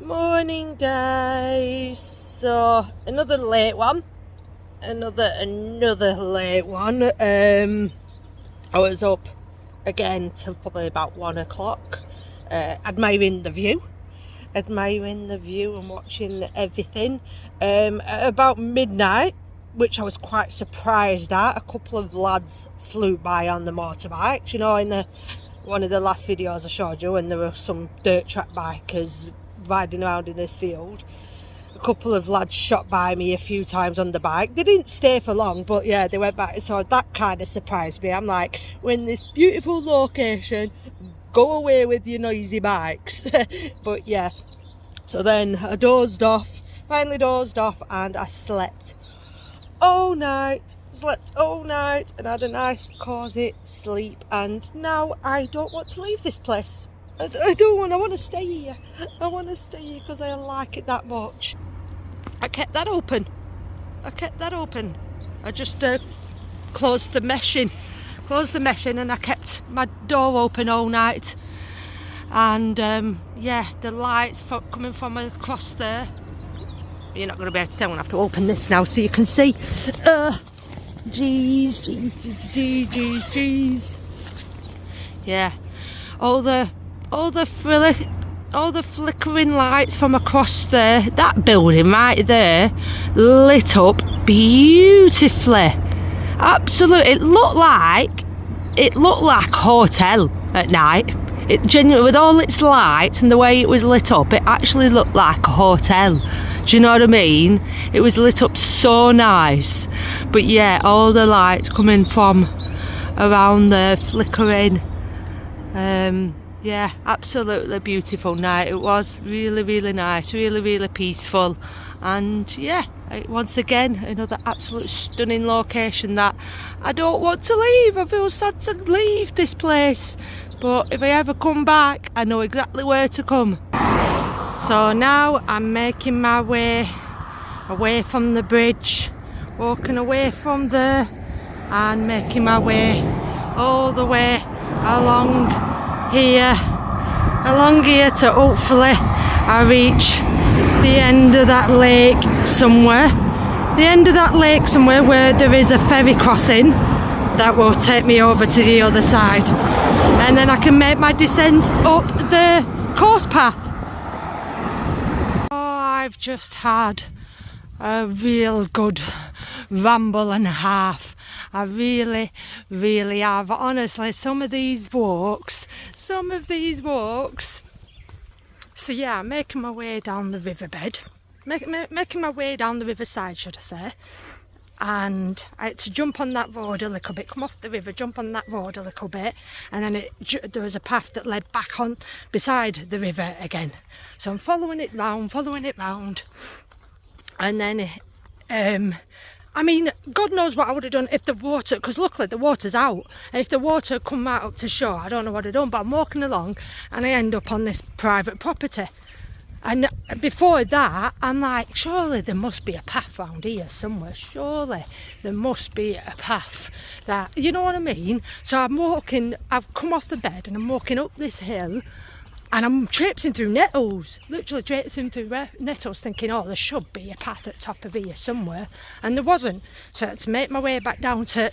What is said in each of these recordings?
Morning, guys. So another late one. Another late one. I was up again till probably about 1 o'clock, admiring the view and watching everything. At about midnight, which I was quite surprised at, a couple of lads flew by on the motorbikes. You know, in one of the last videos I showed you, when there were some dirt track bikers riding around in this field, a couple of lads shot by me a few times on the bike. They didn't stay for long, but yeah, they went back. So that kind of surprised me. I'm like, we're in this beautiful location, go away with your noisy bikes. But yeah, so then I finally dozed off, and I slept all night and had a nice cosy sleep. And now I don't want to leave this place. I want to stay here. I want to stay here because I like it that much. I kept that open. I just closed the meshing, and I kept my door open all night. And yeah, the lights coming from across there. You're not going to be able to tell. I'm going to have to open this now so you can see. Jeez. Yeah, all the flickering lights from across there. That building right there lit up beautifully. Absolutely, it looked like a hotel at night. It genuinely, with all its lights and the way it was lit up, it actually looked like a hotel. Do you know what I mean? It was lit up so nice. But yeah, all the lights coming from around there, flickering. Yeah, absolutely beautiful night. It was really nice, really peaceful. And yeah, once again, another absolute stunning location that I don't want to leave. I feel sad to leave this place, but if I ever come back, I know exactly where to come. So now I'm making my way away from the bridge, walking away from there and making my way all the way along here to hopefully I reach the end of that lake somewhere. Where there is a ferry crossing that will take me over to the other side, and then I can make my descent up the course path. I've just had a real good ramble and a half. I really have. Honestly, some of these walks. So yeah, I'm making my way down the riverbed. Making my way down the riverside, should I say. And I had to jump on that road a little bit, come off the river, jump on that road a little bit, and then there was a path that led back on beside the river again. So I'm following it round, and then I mean, God knows what I would have done if the water, because luckily the water's out, and if the water had come right up to shore, I don't know what I'd done. But I'm walking along and I end up on this private property. And before that, I'm like, surely there must be a path round here somewhere. Surely there must be a path that, you know what I mean? So I've come off the bed and I'm walking up this hill, and I'm traipsing through nettles, literally traipsing through nettles, thinking, oh, there should be a path at the top of here somewhere. And there wasn't. So I had to make my way back down to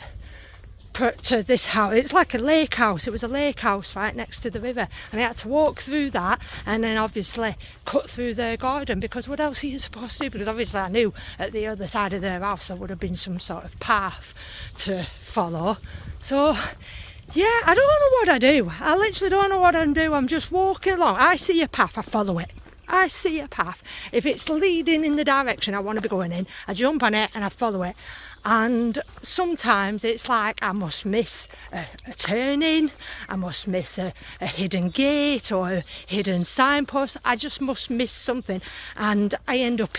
this house. It's like a lake house. It was a lake house right next to the river, and I had to walk through that and then obviously cut through their garden, because what else are you supposed to do? Because obviously I knew at the other side of their house there would have been some sort of path to follow. So yeah, I don't know what I do. I literally don't know what I do. I'm just walking along. I see a path, I follow it. I see a path. If it's leading in the direction I want to be going in, I jump on it and I follow it. And sometimes it's like I must miss a turning, I must miss a hidden gate or a hidden signpost. I just must miss something, and I end up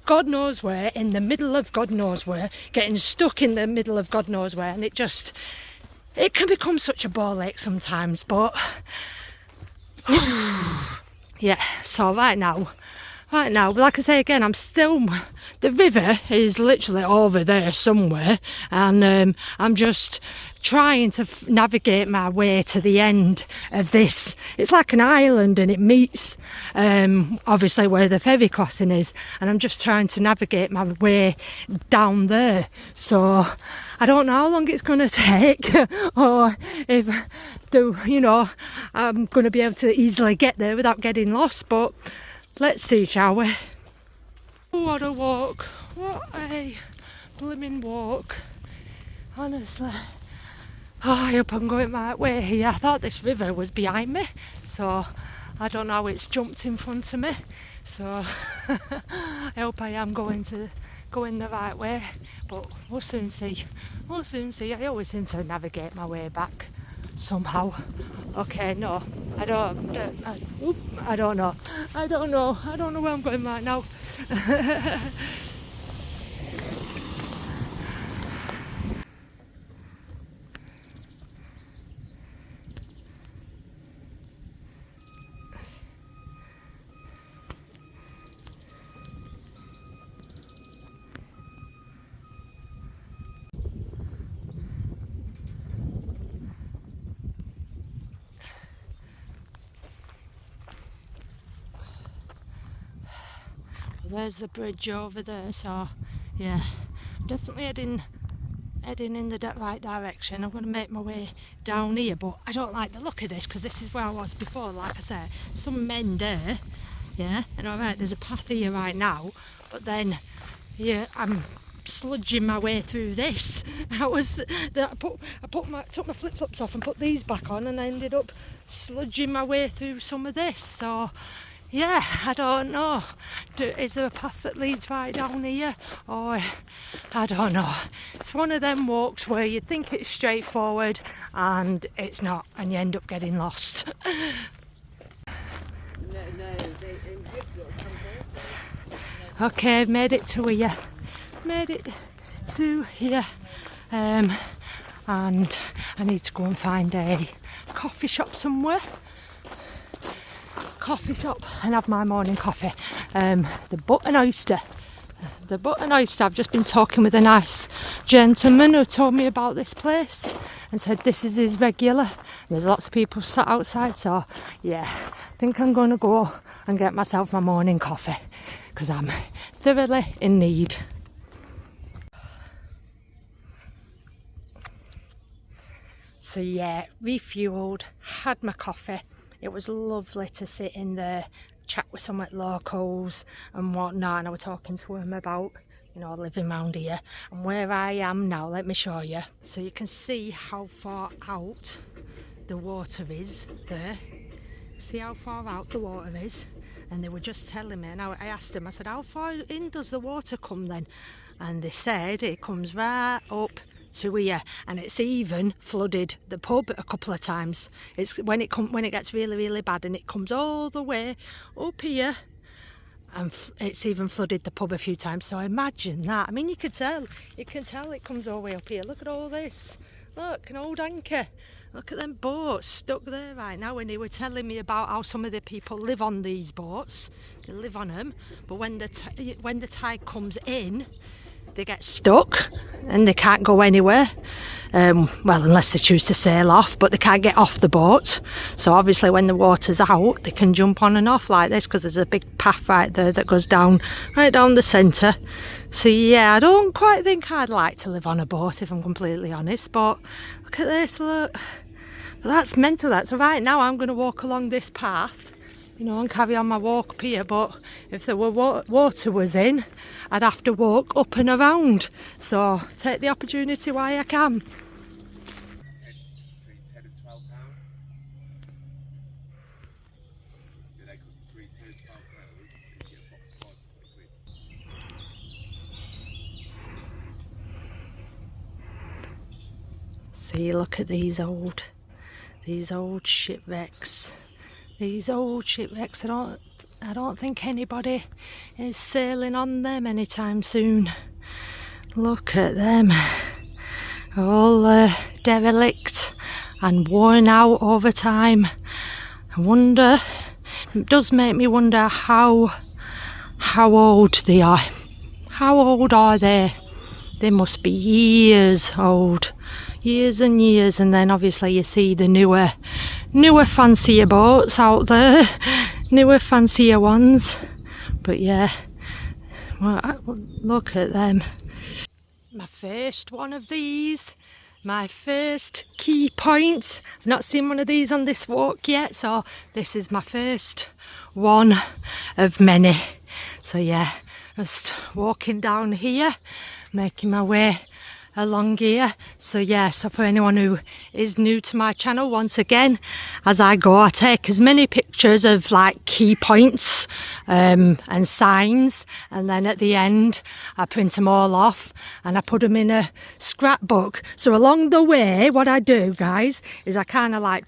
God knows where, in the middle of God knows where, getting stuck in the middle of God knows where, and it can become such a ball ache sometimes. But yeah, so right now right now, like I say again, I'm still, the river is literally over there somewhere, and I'm just trying to navigate my way to the end of this. It's like an island, and it meets obviously where the ferry crossing is, and I'm just trying to navigate my way down there. So I don't know how long it's going to take, or if I'm going to be able to easily get there without getting lost, but let's see, shall we? What a walk, what a blooming walk, honestly. Oh, I hope I'm going the right way here. I thought this river was behind me, so I don't know how it's jumped in front of me, so I hope I am going the right way, but we'll soon see. I always seem to navigate my way back somehow. Okay, no, I don't know where I'm going right now. There's the bridge over there, so yeah, definitely heading in the right direction. I'm going to make my way down here, but I don't like the look of this because this is where I was before. Like I said, some men there, yeah, and alright, there's a path here right now, but then yeah, I'm sludging my way through this. Took my flip-flops off and put these back on, and I ended up sludging my way through some of this. So yeah, I don't know. Is there a path that leads right down here? Or I don't know. It's one of them walks where you think it's straightforward and it's not, and you end up getting lost. Okay, I've made it to here. And I need to go and find a coffee shop somewhere. And have my morning coffee. The Button Oyster. I've just been talking with a nice gentleman who told me about this place and said this is his regular. And there's lots of people sat outside, so yeah, I think I'm going to go and get myself my morning coffee because I'm thoroughly in need. So yeah, refuelled, had my coffee. It was lovely to sit in there, chat with some locals and whatnot, and I was talking to them about, living round here. And where I am now, let me show you. So you can see how far out the water is there. See how far out the water is? And they were just telling me, and I asked them, I said, how far in does the water come then? And they said it comes right up to here, and it's even flooded the pub a couple of times. It's when it gets really bad, and it comes all the way up here, and it's even flooded the pub a few times. So imagine that. I mean, you can tell it comes all the way up here. Look at all this. Look, an old anchor. Look at them boats stuck there right now. And they were telling me about how some of the people live on these boats. They live on them, but when the tide comes in, they get stuck and they can't go anywhere, well, unless they choose to sail off, but they can't get off the boat. So obviously when the water's out, they can jump on and off like this because there's a big path right there that goes right down the centre. So yeah, I don't quite think I'd like to live on a boat, if I'm completely honest, but look at this, look. But that's mental, that. So right now I'm going to walk along this path, and carry on my walk up here, but if there were water was in, I'd have to walk up and around. So take the opportunity while I can. See, look at these old shipwrecks. These old shipwrecks, I don't think anybody is sailing on them anytime soon. Look at them. They're all derelict and worn out over time. It does make me wonder how how old they are. How old are they? They must be years old. Years and years. And then obviously you see the newer fancier boats out there. Newer fancier ones. But yeah, well, look at them. My first one of these. My first key point. I've not seen one of these on this walk yet, so this is my first one of many. So yeah, just walking down here, making my way along here. So yeah, so for anyone who is new to my channel, once again, as I go, I take as many pictures of like key points and signs, and then at the end I print them all off and I put them in a scrapbook. So along the way, what I do, guys, is I kind of like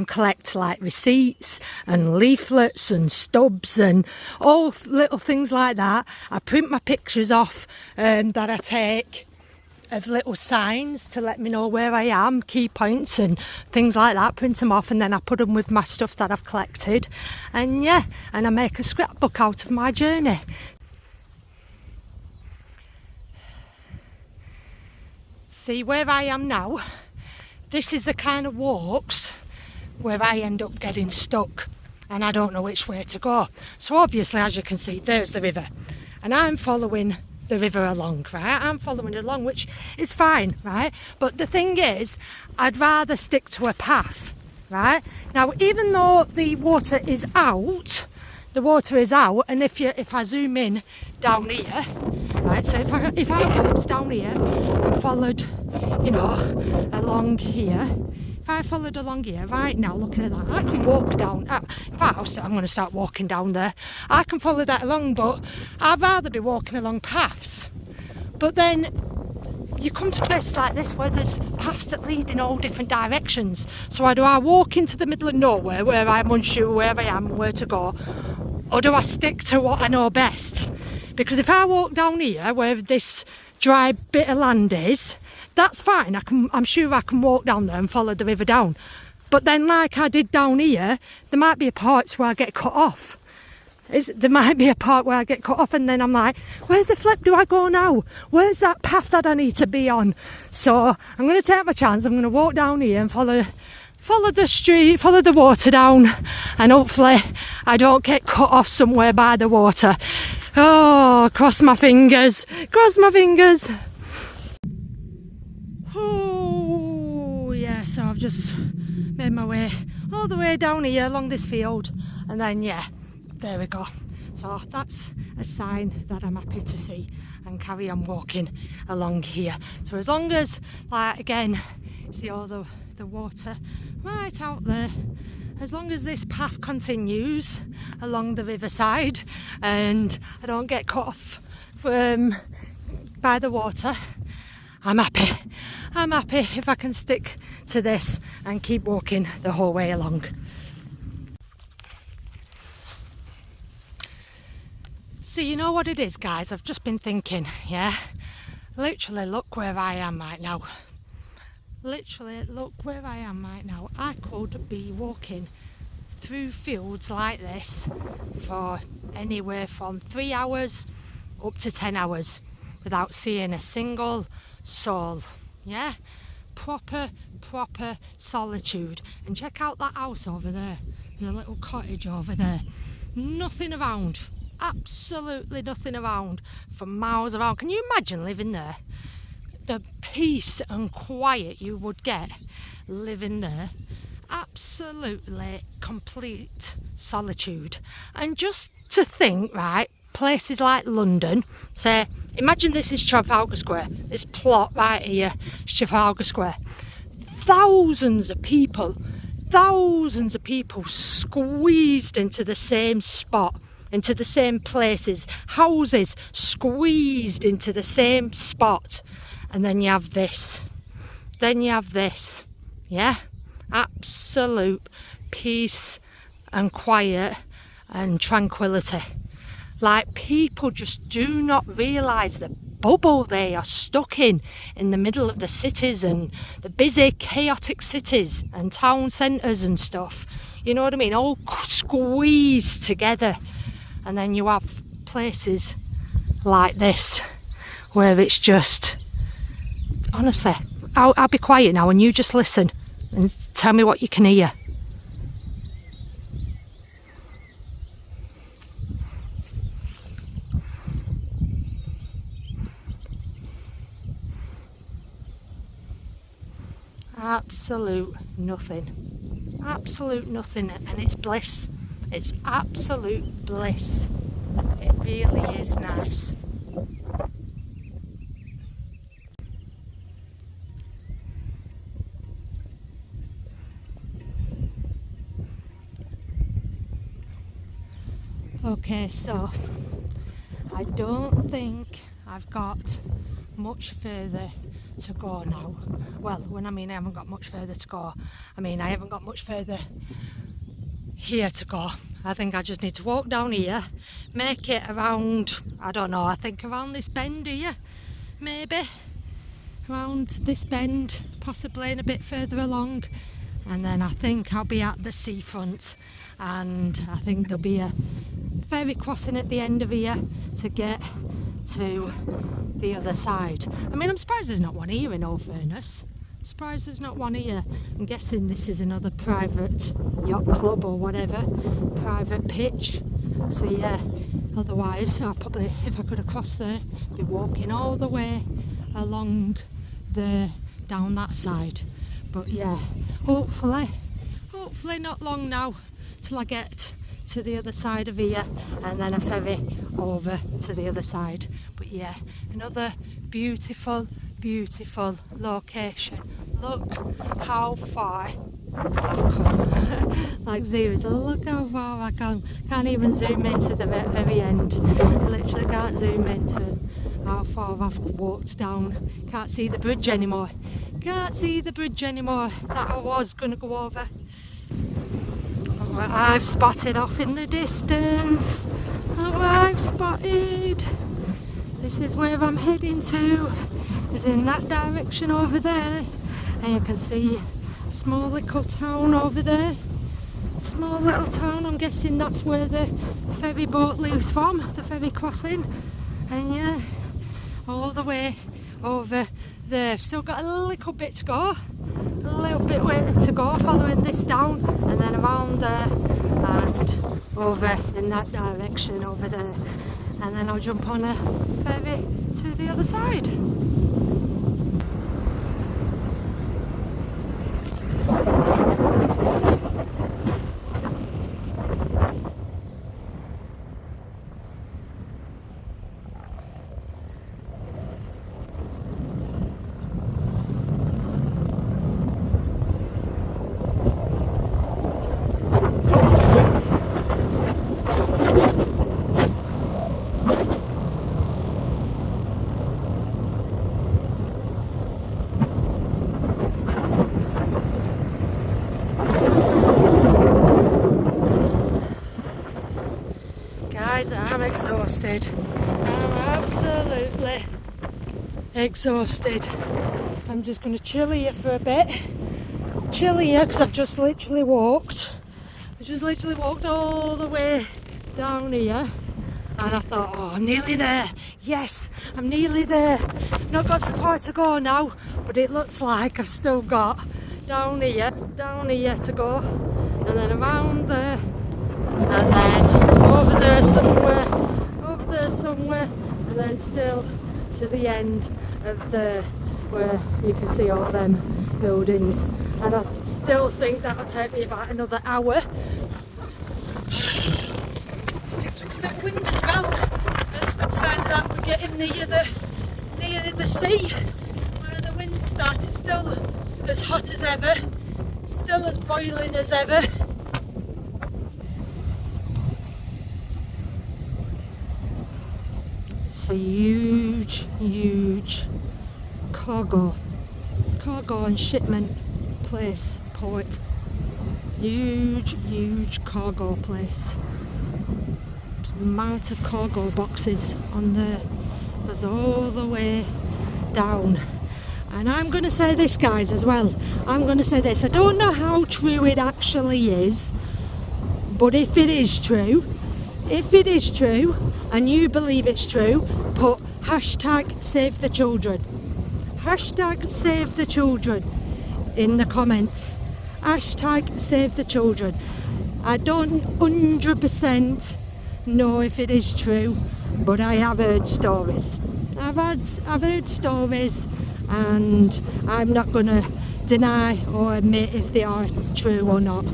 collect like receipts and leaflets and stubs and all little things like that. I print my pictures off that I take of little signs to let me know where I am, key points and things like that, print them off, and then I put them with my stuff that I've collected, and yeah, and I make a scrapbook out of my journey. See where I am now, this is the kind of walks where I end up getting stuck and I don't know which way to go. So obviously, as you can see, there's the river and I'm following the river along, right? I'm following it along, which is fine, right? But the thing is, I'd rather stick to a path, right? Now, even though the water is out, and if I zoom in down here, right? So if I walked down here and followed, you know, along here. If I followed along here right now, looking at that, I can walk down. In fact, I'm going to start walking down there. I can follow that along, but I'd rather be walking along paths. But then you come to places like this where there's paths that lead in all different directions. So do I walk into the middle of nowhere where I'm unsure where I am and where to go, or do I stick to what I know best? Because if I walk down here where this dry bit of land is, that's fine. I'm sure I can walk down there and follow the river down. But then, like I did down here, there might be parts where I get cut off. There might be a part where I get cut off, and then I'm like, where the flip do I go now? Where's that path that I need to be on? So I'm going to take my chance. I'm going to walk down here and follow the street, follow the water down, and hopefully I don't get cut off somewhere by the water. Oh, cross my fingers. Cross my fingers. Oh yeah, so I've just made my way all the way down here along this field, and then yeah, there we go. So that's a sign that I'm happy to see and carry on walking along here. So as long as, like, again, see all the water right out there, as long as this path continues along the riverside and I don't get cut off by the water, I'm happy. I'm happy if I can stick to this and keep walking the whole way along. So you know what it is, guys? I've just been thinking, yeah? Literally, look where I am right now. Literally, look where I am right now. I could be walking through fields like this for anywhere from 3 hours up to 10 hours without seeing a single soul. Yeah, proper solitude. And check out that house over there, the little cottage over there. Nothing around, absolutely nothing around for miles around. Can you imagine living there? The peace and quiet you would get living there. Absolutely complete solitude. And just to think, right, places like London, say, imagine this is Trafalgar Square, this plot right here, Trafalgar Square. Thousands of people squeezed into the same spot, into the same places, houses squeezed into the same spot. And then you have this, yeah, absolute peace and quiet and tranquility. Like, people just do not realise the bubble they are stuck in the middle of the cities and the busy, chaotic cities and town centres and stuff. You know what I mean? All squeezed together. And then you have places like this where it's just, honestly, I'll be quiet now and you just listen and tell me what you can hear. Absolute nothing. Absolute nothing, and it's bliss. It's absolute bliss. It really is nice. Okay, so I don't think I've got much further to go now. Well, when I mean I haven't got much further to go, I mean I haven't got much further here to go. I think I just need to walk down here, make it around, I don't know, I think around this bend here, maybe around this bend, possibly, and a bit further along, and then I think I'll be at the seafront, and I think there'll be a ferry crossing at the end of here to get to the other side. I mean, I'm surprised there's not one here, in all fairness. I'm surprised there's not one here. I'm guessing this is another private yacht club or whatever, private pitch. So yeah, otherwise I'll probably, if I could have crossed there, be walking all the way along there down that side. But yeah, hopefully not long now till I get to the other side of here, and then a ferry over to the other side. But yeah, another beautiful location. Look how far I've come. Like seriously, look how far I come. Can't even zoom into the very end. I literally can't zoom into how far I've walked down. Can't see the bridge anymore. Can't see the bridge anymore that I was going to go over. I've spotted off in the distance. Oh, I've spotted. This is where I'm heading to. Is in that direction over there, and you can see a small little town over there. Small little town. I'm guessing that's where the ferry boat leaves from, the ferry crossing. And yeah, all the way over there. Still got a little bit to go. A little bit way to go following this down, and then around there and over in that direction over there, and then I'll jump on a ferry to the other side. I'm exhausted. I'm absolutely exhausted. I'm just going to chill here for a bit. Chill here because I've just literally walked. I just literally walked all the way down here, and I thought, oh, I'm nearly there. Yes, I'm nearly there. Not got so far to go now, but it looks like I've still got down here to go, and then around there, and then over there somewhere, and then still to the end of there where you can see all them buildings. And I still think that'll take me about another hour. It's picked up a bit of wind as well. That's a good sign that we're getting near the sea, where the wind started. Still as hot as ever, still as boiling as ever. A huge cargo and shipment place, port. Huge cargo place. Amount of cargo boxes on there. Goes all the way down. And I'm going to say this, guys, as well. I'm going to say this. I don't know how true it actually is, but if it is true, if it is true and you believe it's true, put hashtag save the children. Hashtag save the children in the comments. Hashtag save the children. I don't 100% know if it is true, but I have heard stories. I've heard stories, and I'm not gonna deny or admit if they are true or not,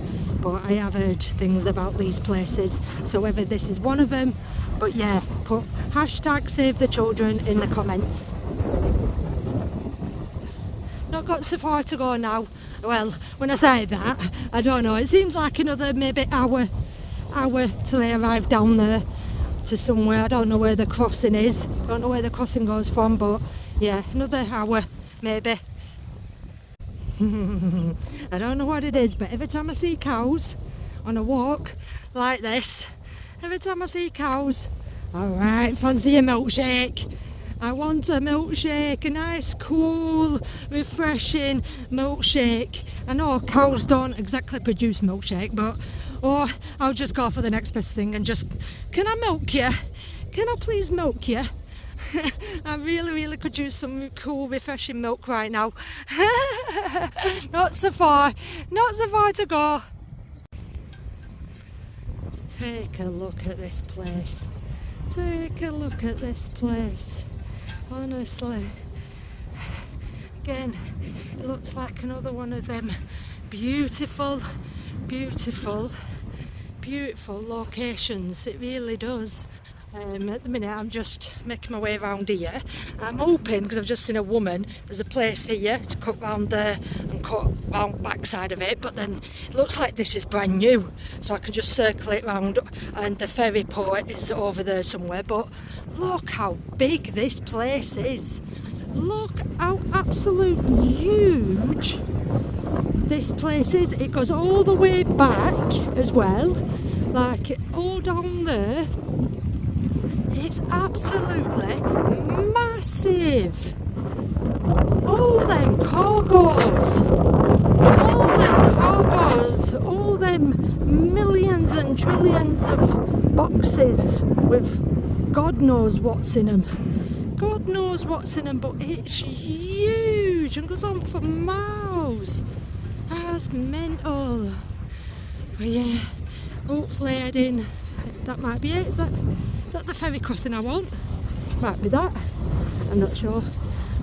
but I have heard things about these places, so whether this is one of them. But yeah, put hashtag save the children in the comments. Not got so far to go now. Well, when I say that, I don't know, it seems like another maybe hour till I arrive down there to somewhere. I don't know where the crossing is, don't know where the crossing goes from, but yeah, another hour maybe. I don't know what it is, but every time I see cows on a walk like this, every time I see cows, alright, fancy a milkshake. I want a milkshake, a nice, cool, refreshing milkshake. I know cows don't exactly produce milkshake, but I'll just go for the next best thing and just, can I milk you? Can I please milk you? I really could use some cool, refreshing milk right now. Not so far to go. Take a look at this place. Take a look at this place. Honestly, again, it looks like another one of them beautiful locations. It really does. At the minute I'm just making my way around here. I'm hoping, because I've just seen a woman, there's a place here to cut round there and cut round back side of it, but then it looks like this is brand new, so I can just circle it round, and the ferry port is over there somewhere. But look how big this place is. Look how absolutely huge this place is. It goes all the way back as well, like all down there. It's absolutely massive. All them cargoes, all them millions and trillions of boxes with God knows what's in them. God knows what's in them, but it's huge and goes on for miles. That's mental. But yeah, hopefully heading, that might be it. Is that the ferry crossing I want? Might be that. I'm not sure.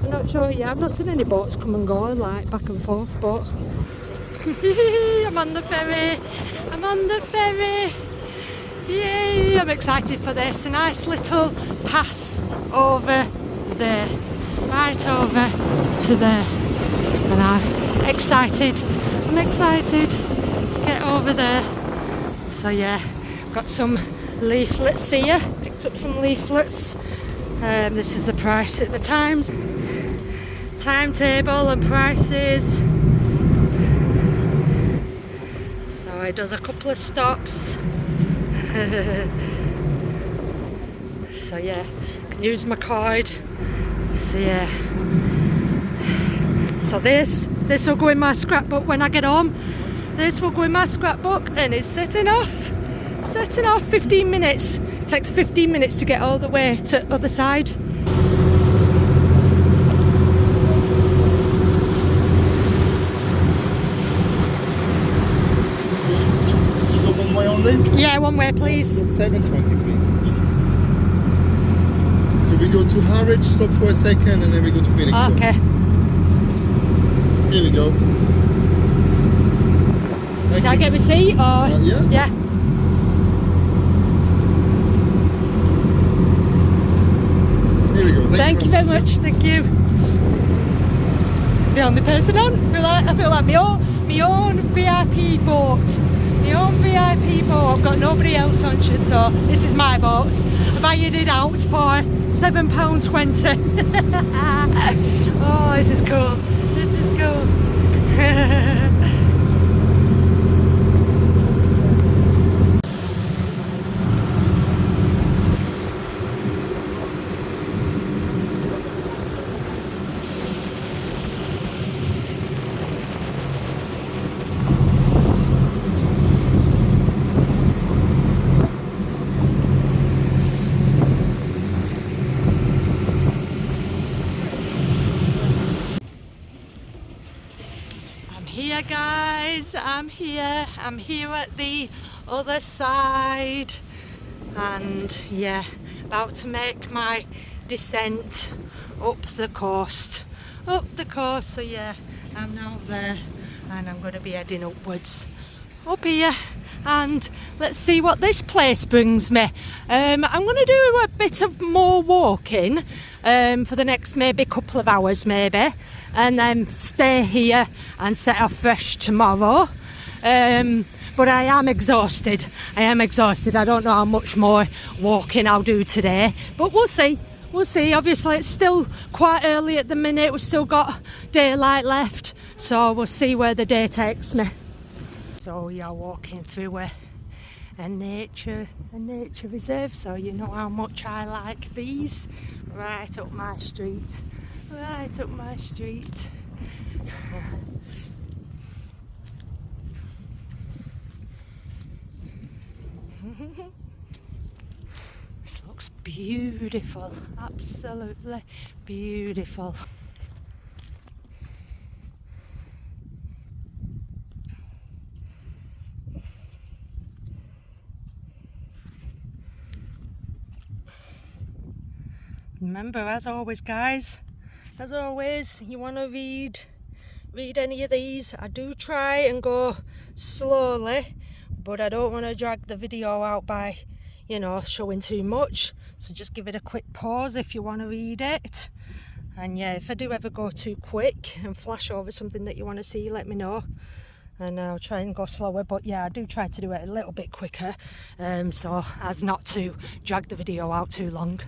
Yeah, I've not seen any boats come and go like back and forth, but I'm on the ferry. Yay, I'm excited for this. A nice little pass over there, right over to there, and I'm excited to get over there. So yeah, got some leaflets here, picked up some leaflets. This is the price at the times, timetable and prices. So it does a couple of stops. So yeah, can use my card. So yeah, so this will go in my scrapbook when I get home. This will go in my scrapbook, and it's setting off 15 minutes. It takes 15 minutes to get all the way to the other side. You go one way only? Yeah, one way please. 7:20 please. So we go to Harwich, stop for a second, and then we go to Felixstowe. Okay. Here we go. Can I get a seat or? Yeah. Here we go. Thank you very much. Thank you. The only person on. I feel like my own VIP boat. My own VIP boat. I've got nobody else on shit, so this is my boat. I've hired it out for £7.20. Oh, this is cool. This is cool. Hi guys, I'm here at the other side, and yeah, about to make my descent up the coast, so yeah, I'm now there and I'm going to be heading upwards up here, and let's see what this place brings me. I'm going to do a bit of more walking for the next maybe couple of hours maybe, and then stay here and set off fresh tomorrow. But I am exhausted. I don't know how much more walking I'll do today, but we'll see. Obviously it's still quite early at the minute, we've still got daylight left, so we'll see where the day takes me. So you're walking through a nature reserve, so you know how much I like these. Right up my street. This looks beautiful, absolutely beautiful. Remember, as always guys, you want to read any of these. I do try and go slowly, but I don't want to drag the video out by, you know, showing too much. So just give it a quick pause if you want to read it. And yeah, if I do ever go too quick and flash over something that you want to see, let me know. And I'll try and go slower, but yeah, I do try to do it a little bit quicker, so as not to drag the video out too long.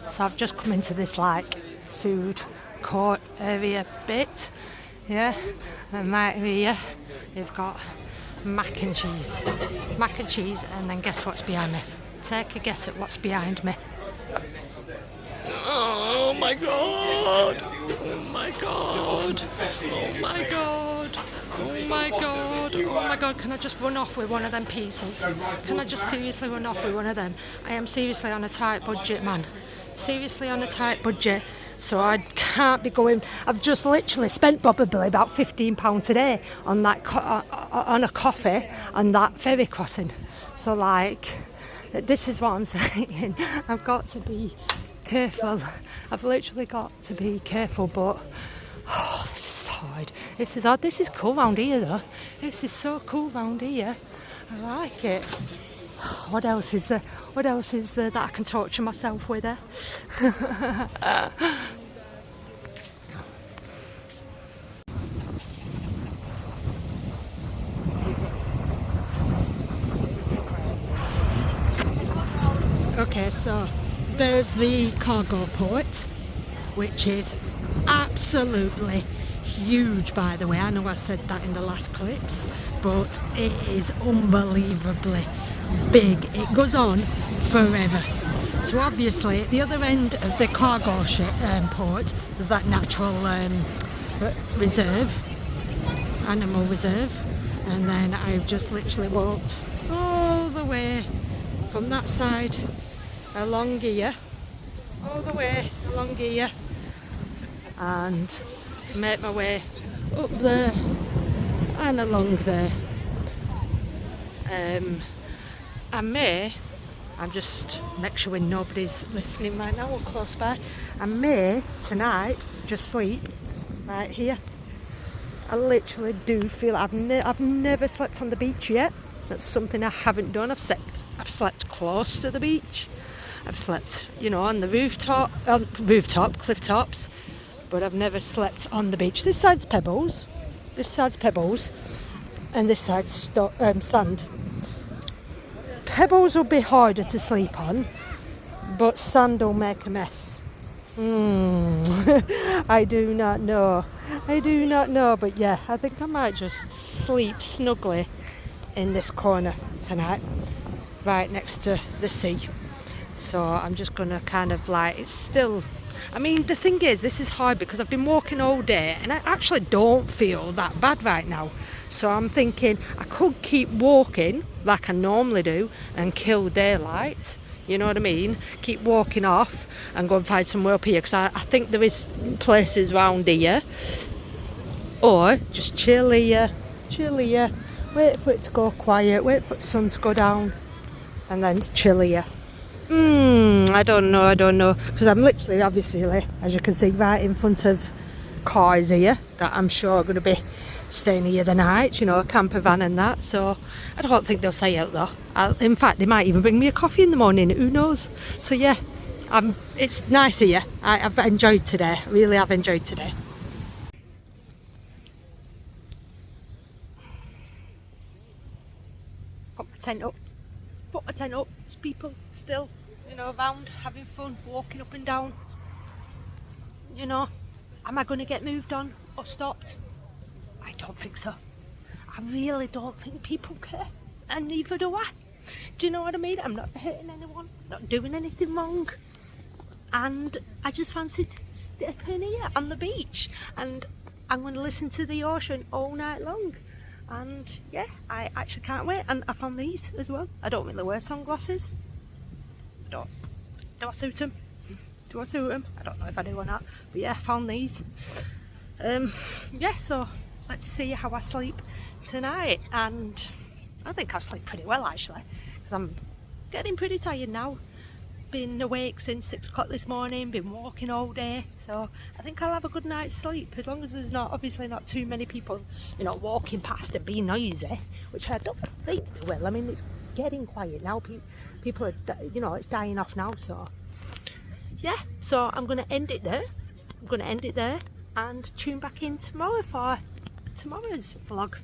So I've just come into this like food court area bit, yeah, and right here you've got mac and cheese, and then guess what's behind me? Take a guess at what's behind me. Oh my god! Oh my god! Oh my god! Oh my god! Oh my god! Can I just run off with one of them pieces? Can I just seriously run off with one of them? I am seriously on a tight budget, man. Seriously on a tight budget, so I can't be going. I've just literally spent probably about £15 today on that on a coffee and that ferry crossing. So like, this is what I'm saying. I've got to be careful. I've literally got to be careful. But oh, this is hard. This is hard. This is cool round here though. This is so cool round here. I like it. What else is there? That I can torture myself with there? Okay, so there's the cargo port, which is absolutely huge, by the way. I know I said that in the last clips, but it is unbelievably big. It goes on forever. So obviously at the other end of the cargo port there's that natural animal reserve, and then I've just literally walked all the way from that side along here, and make my way up there and along there. I'm just make sure nobody's listening right now or close by. I may tonight just sleep right here. I literally do feel I've never slept on the beach yet. That's something I haven't done. I've slept close to the beach. I've slept, you know, on the cliff tops, but I've never slept on the beach. This side's pebbles, and this side's sand. Pebbles will be harder to sleep on, but sand will make a mess. I do not know. I do not know, but yeah, I think I might just sleep snugly in this corner tonight, right next to the sea. So I'm just gonna kind of like, it's still, I mean, the thing is, this is hard because I've been walking all day and I actually don't feel that bad right now. So I'm thinking I could keep walking like I normally do and kill daylight. You know what I mean? Keep walking off and go and find somewhere up here because I think there is places around here. Or just chill here, wait for it to go quiet, wait for the sun to go down and then chill here. I don't know. Because I'm literally, obviously, as you can see, right in front of cars here that I'm sure are going to be staying here the night, you know, a camper van and that. So I don't think they'll say out though. In fact, they might even bring me a coffee in the morning, who knows. So yeah, it's nice here. I've enjoyed today, really have enjoyed today. Put my tent up, there's people still, you know, around having fun, walking up and down. You know, am I going to get moved on or stopped? I don't think so. I really don't think people care, and neither do I. Do you know what I mean? I'm not hurting anyone, not doing anything wrong, and I just fancied stepping here on the beach, and I'm going to listen to the ocean all night long. And yeah, I actually can't wait. And I found these as well. I don't really wear sunglasses. Do I suit them? Do I suit them? I don't know if I do or not. But yeah, I found these. Yeah, so let's see how I sleep tonight. And I think I'll sleep pretty well actually, because I'm getting pretty tired now. Been awake since 6 o'clock this morning, been walking all day, so I think I'll have a good night's sleep, as long as there's obviously not too many people, you know, walking past and being noisy, which I don't think they will. I mean, it's getting quiet now, people are, you know, it's dying off now. So yeah, so I'm going to end it there and tune back in tomorrow for tomorrow's vlog.